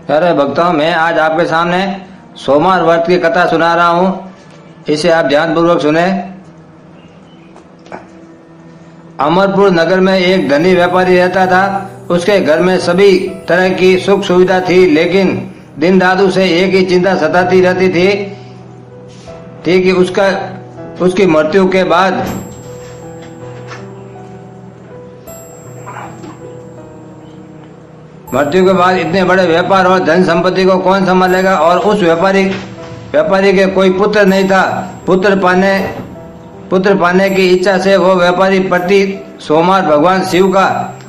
अरे भक्तों, मैं आज आपके सामने सोमवार व्रत की कथा सुना रहा हूँ। इसे आप ध्यानपूर्वक सुने। अमरपुर नगर में एक धनी व्यापारी रहता था। उसके घर में सभी तरह की सुख सुविधा थी, लेकिन दिन रात उसे एक ही चिंता सताती रहती थी कि उसकी मृत्यु के बाद इतने बड़े व्यापार और धन संपत्ति को कौन संभालेगा। और उस व्यापारी के कोई पुत्र नहीं था। पुत्र पाने की इच्छा से वो व्यापारी प्रति सोमवार भगवान शिव का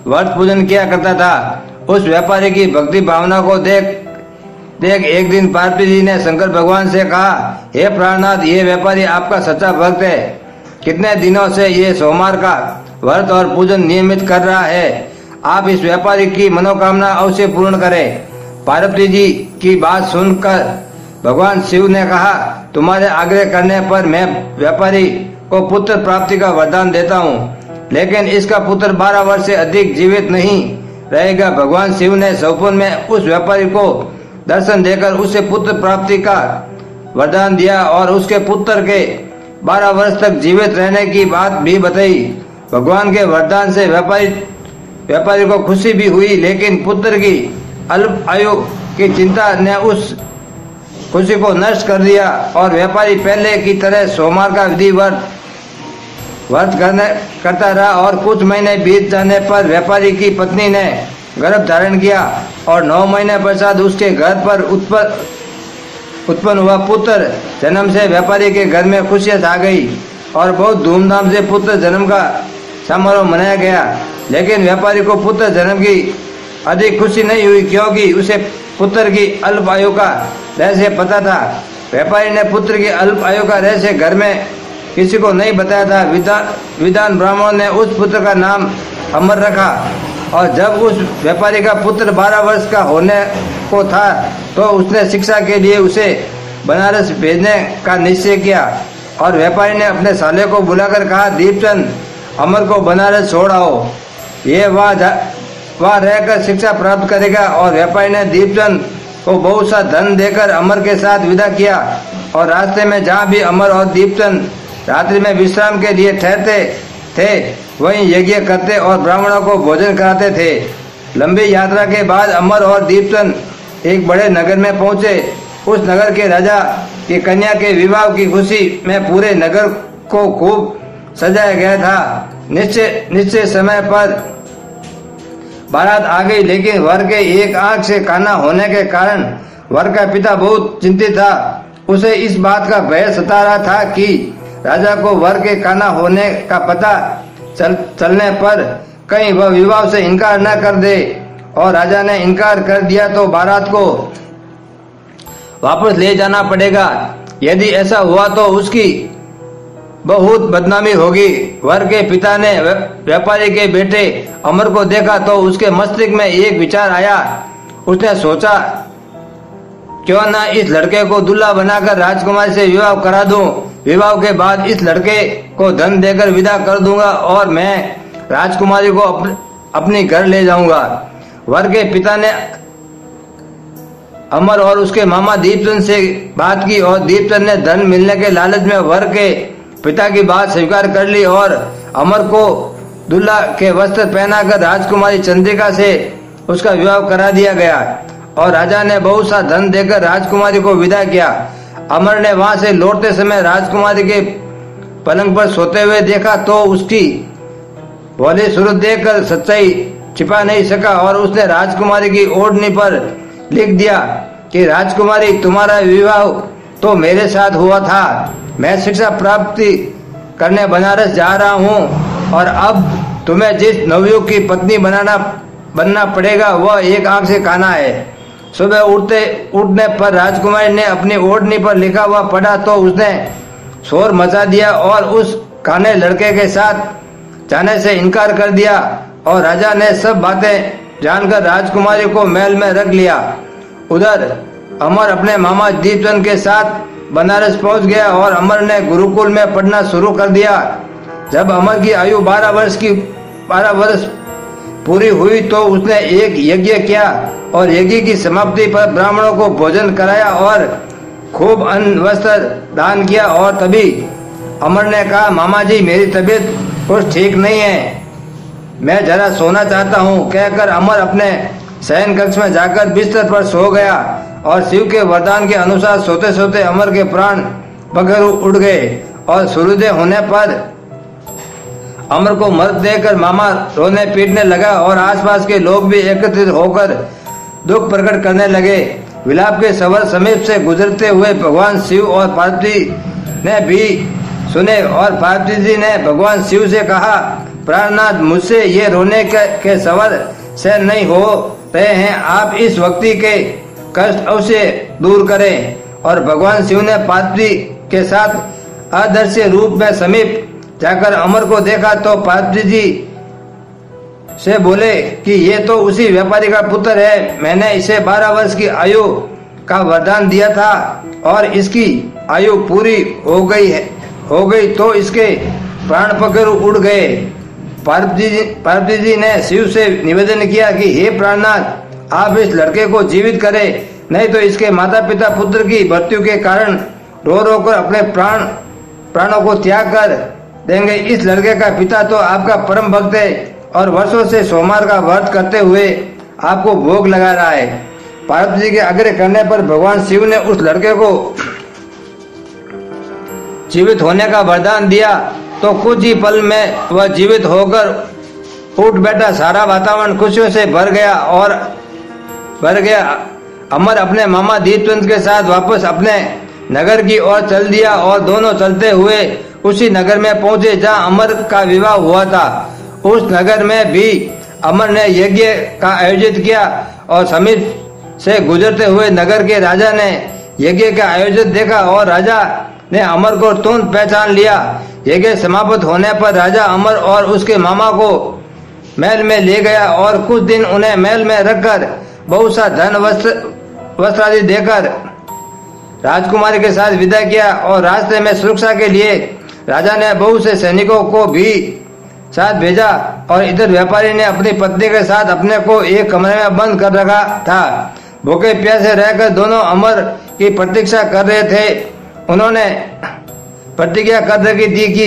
व्रत पूजन किया करता था। उस व्यापारी की भक्ति भावना को देख एक दिन पार्वती जी ने शंकर भगवान से कहा, हे प्राणनाथ, ये व्यापारी आपका सच्चा भक्त है। कितने दिनों से ये सोमवार का व्रत और पूजन नियमित कर रहा है। आप इस व्यापारी की मनोकामना अवश्य पूर्ण करें। पार्वती जी की बात सुनकर भगवान शिव ने कहा, तुम्हारे आग्रह करने पर मैं व्यापारी को पुत्र प्राप्ति का वरदान देता हूँ, लेकिन इसका पुत्र 12 वर्ष से अधिक जीवित नहीं रहेगा। भगवान शिव ने स्वप्न में उस व्यापारी को दर्शन देकर उसे पुत्र प्राप्ति का वरदान दिया और उसके पुत्र के 12 वर्ष तक जीवित रहने की बात भी बताई। भगवान के वरदान से व्यापारी को खुशी भी हुई, लेकिन पुत्र की अल्प आयु की चिंता ने उस खुशी को नष्ट कर दिया और व्यापारी पहले की तरह सोमवार का विधि व्रत करता रहा। और कुछ महीने बीत जाने पर व्यापारी की पत्नी ने गर्भ धारण किया और 9 महीने पश्चात उसके घर पर उत्पन्न हुआ पुत्र जन्म से व्यापारी के घर में खुशियां छा गई और बहुत धूमधाम से पुत्र जन्म का समारोह मनाया गया। लेकिन व्यापारी को पुत्र जन्म की अधिक खुशी नहीं हुई, क्योंकि उसे पुत्र की अल्प आयु का रहस्य पता था। व्यापारी ने पुत्र की अल्प आयु का रहस्य घर में किसी को नहीं बताया था। विद्वान ब्राह्मण ने उस पुत्र का नाम अमर रखा और जब उस व्यापारी का पुत्र 12 वर्ष का होने को था तो उसने शिक्षा के लिए उसे बनारस भेजने का निश्चय किया। और व्यापारी ने अपने साले को बुलाकर कहा, दीपचंद, अमर को बनारस छोड़ आओ, ये वहाँ रहकर शिक्षा प्राप्त करेगा। और व्यापारी ने दीपचंद को बहुत सा धन देकर अमर के साथ विदा किया। और रास्ते में जहाँ भी अमर और दीपचंद रात्रि में विश्राम के लिए ठहरते थे, वहीं यज्ञ करते और ब्राह्मणों को भोजन कराते थे। लंबी यात्रा के बाद अमर और दीपचंद एक बड़े नगर में पहुंचे। उस नगर के राजा की कन्या के विवाह की खुशी में पूरे नगर को खूब सजाया गया था। निश्चय समय पर बारात आ गई, लेकिन वर के एक आंख से काना होने के कारण वर का पिता बहुत चिंतित था। उसे इस बात का भय सता रहा था कि राजा को वर के काना होने का पता चलने पर कहीं वह विवाह से इनकार न कर दे। और राजा ने इनकार कर दिया तो बारात को वापस ले जाना पड़ेगा। यदि ऐसा हुआ तो उसकी बहुत बदनामी होगी। वर के पिता ने व्यापारी के बेटे अमर को देखा तो उसके मस्तिष्क में एक विचार आया। उसने सोचा, क्यों ना इस लड़के को दूल्हा बनाकर राजकुमारी से विवाह करा दूं। विवाह के बाद इस लड़के को धन देकर विदा कर दूंगा और मैं राजकुमारी को अपने घर ले जाऊंगा। वर के पिता ने अमर और उसके मामा दीपचंद से बात की और दीपचंद ने धन मिलने के लालच में वर के पिता की बात स्वीकार कर ली और अमर को दूल्हा के वस्त्र पहनाकर राजकुमारी चंद्रिका से उसका विवाह करा दिया गया। और राजा ने बहुत सा धन देकर राजकुमारी को विदा किया। अमर ने वहां से लौटते समय राजकुमारी के पलंग पर सोते हुए देखा तो उसकी भोली सूरत देखकर सच्चाई छिपा नहीं सका और उसने राजकुमारी की ओढ़नी पर लिख दिया कि राजकुमारी, तुम्हारा विवाह तो मेरे साथ हुआ था। मैं शिक्षा प्राप्ति करने बनारस जा रहा हूँ और अब तुम्हें जिस नवयुवक की पत्नी बनना पड़ेगा वह एक आंख से काना है। सुबह उठने पर राजकुमारी ने अपनी ओढ़नी पर लिखा हुआ पढ़ा तो उसने शोर मचा दिया और उस काने लड़के के साथ जाने से इनकार कर दिया। और राजा ने सब बातें जानकर राजकुमारी को महल में रख लिया। उधर अमर अपने मामा दीपचंद के साथ बनारस पहुंच गया और अमर ने गुरुकुल में पढ़ना शुरू कर दिया। जब अमर की आयु 12 वर्ष पूरी हुई तो उसने एक यज्ञ किया और यज्ञ की समाप्ति पर ब्राह्मणों को भोजन कराया और खूब अन्न वस्त्र दान किया। और तभी अमर ने कहा, मामा जी मेरी तबीयत कुछ ठीक नहीं है, मैं जरा सोना चाहता हूँ। कहकर अमर अपने शयन कक्ष में जाकर बिस्तर पर सो गया और शिव के वरदान के अनुसार सोते सोते अमर के प्राण पखेरु उड़ गए। और सूर्योदय होने पर अमर को मृत देखकर मामा रोने पीटने लगा और आसपास के लोग भी एकत्रित होकर दुख प्रकट करने लगे। विलाप के स्वर समीप से गुजरते हुए भगवान शिव और पार्वती ने भी सुने और पार्वती जी ने भगवान शिव से कहा, प्राणनाथ मुझसे ये रोने के स्वर से नहीं हो रहे हैं, आप इस व्यक्ति के कष्ट अवश्य दूर करें। और भगवान शिव ने पार्वती के साथ अदृश्य रूप में समीप जाकर अमर को देखा तो पार्वती जी से बोले कि ये तो उसी व्यापारी का पुत्र है, मैंने इसे 12 वर्ष की आयु का वरदान दिया था और इसकी आयु पूरी हो गई तो इसके प्राण पखेरु उड़ गए। पार्वती जी ने शिव से निवेदन किया कि हे प्राणनाथ, आप इस लड़के को जीवित करें, नहीं तो इसके माता पिता पुत्र की मृत्यु के कारण रो रो कर अपने प्राणों को त्याग कर देंगे। इस लड़के का पिता तो आपका परम भक्त है और वर्षों से सोमवार का व्रत करते हुए आपको भोग लगा रहा है। पार्वती जी के आग्रह करने पर भगवान शिव ने उस लड़के को जीवित होने का वरदान दिया तो कुछ ही पल में वह जीवित होकर उठ बैठा। सारा वातावरण खुशियों से भर गया। अमर अपने मामा दीपचंद के साथ वापस अपने नगर की ओर चल दिया और दोनों चलते हुए उसी नगर में पहुंचे जहां अमर का विवाह हुआ था। उस नगर में भी अमर ने यज्ञ का आयोजित किया और समीप से गुजरते हुए नगर के राजा ने यज्ञ का आयोजन देखा और राजा ने अमर को तुरंत पहचान लिया। यज्ञ समाप्त होने पर राजा अमर और उसके मामा को महल में ले गया और कुछ दिन उन्हें महल में रखकर बहुत सा धन वस्त्र आदि देकर राजकुमारी के साथ विदा किया। और रास्ते में सुरक्षा के लिए राजा ने बहुत से सैनिकों को भी साथ भेजा और इधर व्यापारी ने अपनी पत्नी के साथ अपने को एक कमरे में बंद कर रखा था। भूखे प्यासे रहकर दोनों अमर की प्रतीक्षा कर रहे थे। उन्होंने प्रतिज्ञा कर रखी थी कि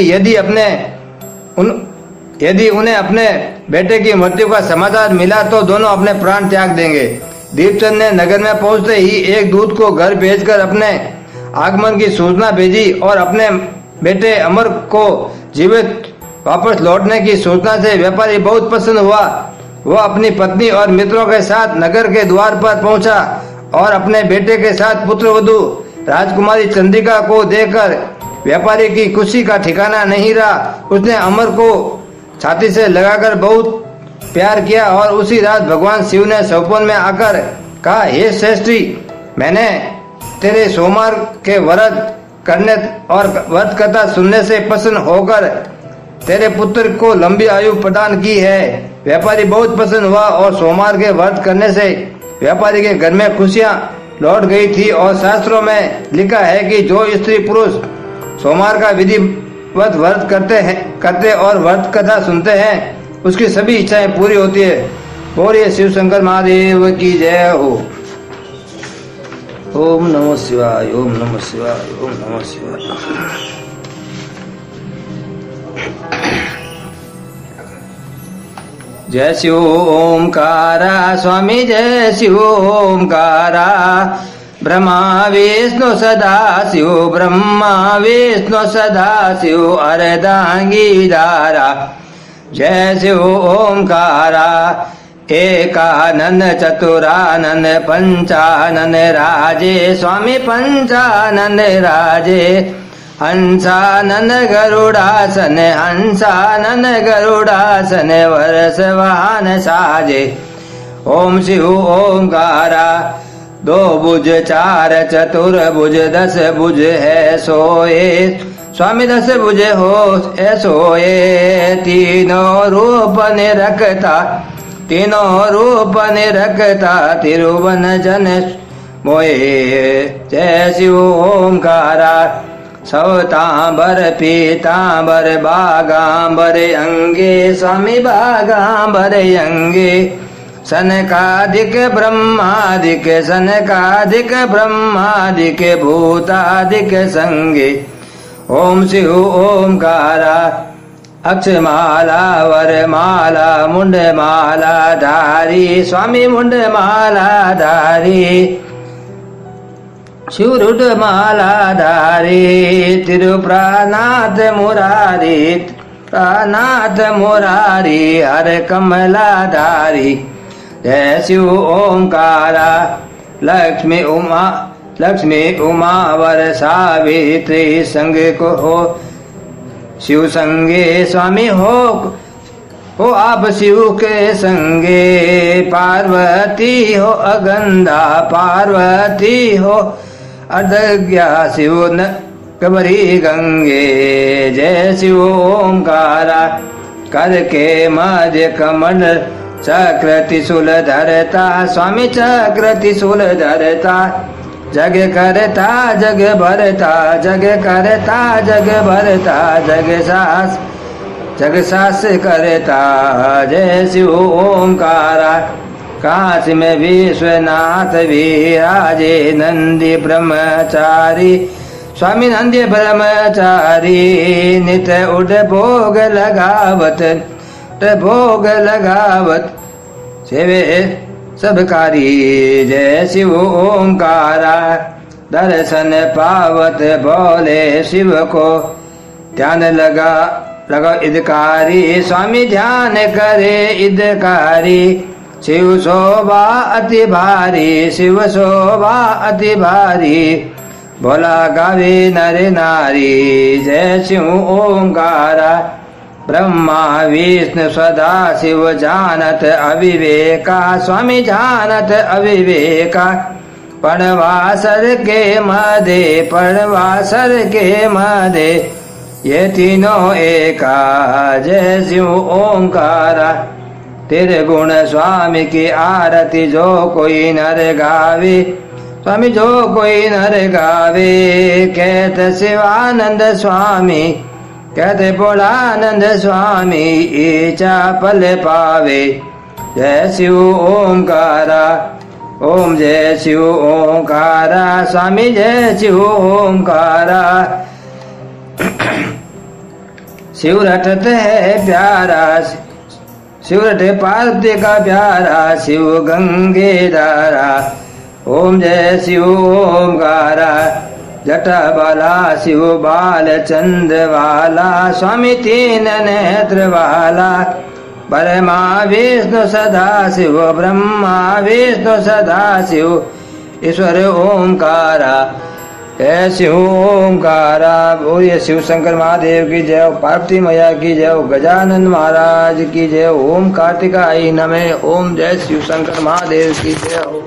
यदि उन्हें अपने बेटे की मृत्यु का समाचार मिला तो दोनों अपने प्राण त्याग देंगे। दीपचंद ने नगर में पहुंचते ही एक दूत को घर भेजकर अपने आगमन की सूचना भेजी और अपने बेटे अमर को जीवित वापस लौटने की सूचना से व्यापारी बहुत प्रसन्न हुआ। वह अपनी पत्नी और मित्रों के साथ नगर के द्वार पर पहुंचा और अपने बेटे के साथ पुत्रवधू राजकुमारी चंद्रिका को देखकर व्यापारी की खुशी का ठिकाना नहीं रहा। उसने अमर को छाती से लगाकर बहुत प्यार किया और उसी रात भगवान शिव ने सपन में आकर कहा, हे श्रेष्ठी, मैंने तेरे सोमवार के व्रत करने और व्रत कथा सुनने से प्रसन्न होकर तेरे पुत्र को लंबी आयु प्रदान की है। व्यापारी बहुत प्रसन्न हुआ और सोमवार के व्रत करने से व्यापारी के घर में खुशियां लौट गई थी। और शास्त्रों में लिखा है कि जो स्त्री पुरुष सोमवार का विधिवत व्रत करते और व्रत कथा सुनते हैं उसकी सभी इच्छाएं पूरी होती है। और ये शिव शंकर महादेव की जय हो। ओम नमः शिवाय, ओम नमः शिवाय, ओम नमः शिवाय। जय शिव ओंकारा स्वामी, जय शिव ओंकारा। ब्रह्मा विष्णु सदा शिव, ब्रह्मा विष्णु सदा शिव, अर्धांगी धारा। जय शिव ओंकारा। एकानन चतुरानन पंचानन राजे, स्वामी पंचानन राजे। हंसानन गरुड़ासन, हंसानन गरुड़ासन, वर्ष वाहन साजे। ओम शिव ओंकारा। दो भुज चार चतुर्भुज, 10 भुज है सोए, स्वामी 10 भुज हो सोए। तीनों रूप निरखता, तीनों रूप निरखता, तिरुवन जन मोए। जय शिव ओंकारा। सवतांबर पीतांबर बागांबर अंगे स्वामी बागांबर अंगे सनकादिक ब्रह्मादिक सनकादिक ब्रह्मादिक भूतादिक संगे ओम शिव ओमकारा अक्षमाला वरमाला मुंडमाला धारी स्वामी मुंडमाला धारी शिवरुडमाला धारी तिरुप्रानाथ मुरारी प्रानाथ मुरारी हर कमला धारी जय शिव ओंकारा लक्ष्मी उमा वर सावित्री संग को हो शिव संगे स्वामी हो आप शिव के संगे पार्वती हो अगंधा पार्वती हो अर्धज्ञा शिव न कबरी गंगे जय शिव ओंकारा करके मध्य कमल चक्र त्रिशूल धरता स्वामी चक्र त्रिशूल धरता जग करता जग भरता जग करता जग भरता जग सास करता जय शिव ओंकारा काशी में विश्वनाथ विराजे नंदी ब्रह्मचारी स्वामी नंदी ब्रह्मचारी नित उड भोग लगावत भोग लगावत सेवे सबकारी जय शिव ओंकारा दर्शन पावत बोले शिव को ध्यान लगा इदकारी स्वामी ध्यान करे इदकारी शिव शोभा अति भारी शिव शोभा अति भारी भोला गावे नर नारी जय शिव ओंकारा ब्रह्मा विष्णु सदा शिव जानत अविवेका स्वामी जानत अविवेका पणवासर के मदे पणवासर के मदे ये तीनों एका जय शिव ओंकारा तेरे गुण स्वामी की आरती जो कोई नर गावे स्वामी जो कोई नर गावे कहते शिवानंद स्वामी कहते भोलानंद स्वामी ईचा पल पावे जय शिव ओंकारा ओम जय शिव ओंकारा स्वामी जय शिव ओंकारा शिव रटत है प्यारा शिव रटे पार्वती का प्यारा शिव गंगे धारा ओम जय शिव ओंकारा जटा बाला शिव बाल चंद्र वाला स्वामी तीन नेत्र वाला ब्रह्मा विष्णु सदा शिव ब्रह्मा विष्णु सदा शिव ईश्वर ओंकारा जय शिव ओंकारा। बोलिए शिव शंकर महादेव की जय, पार्वती मैया की जय, गजानन महाराज की जय। ओम कार्तिकाय नमः। ओम जय शिव शंकर महादेव की जय हो।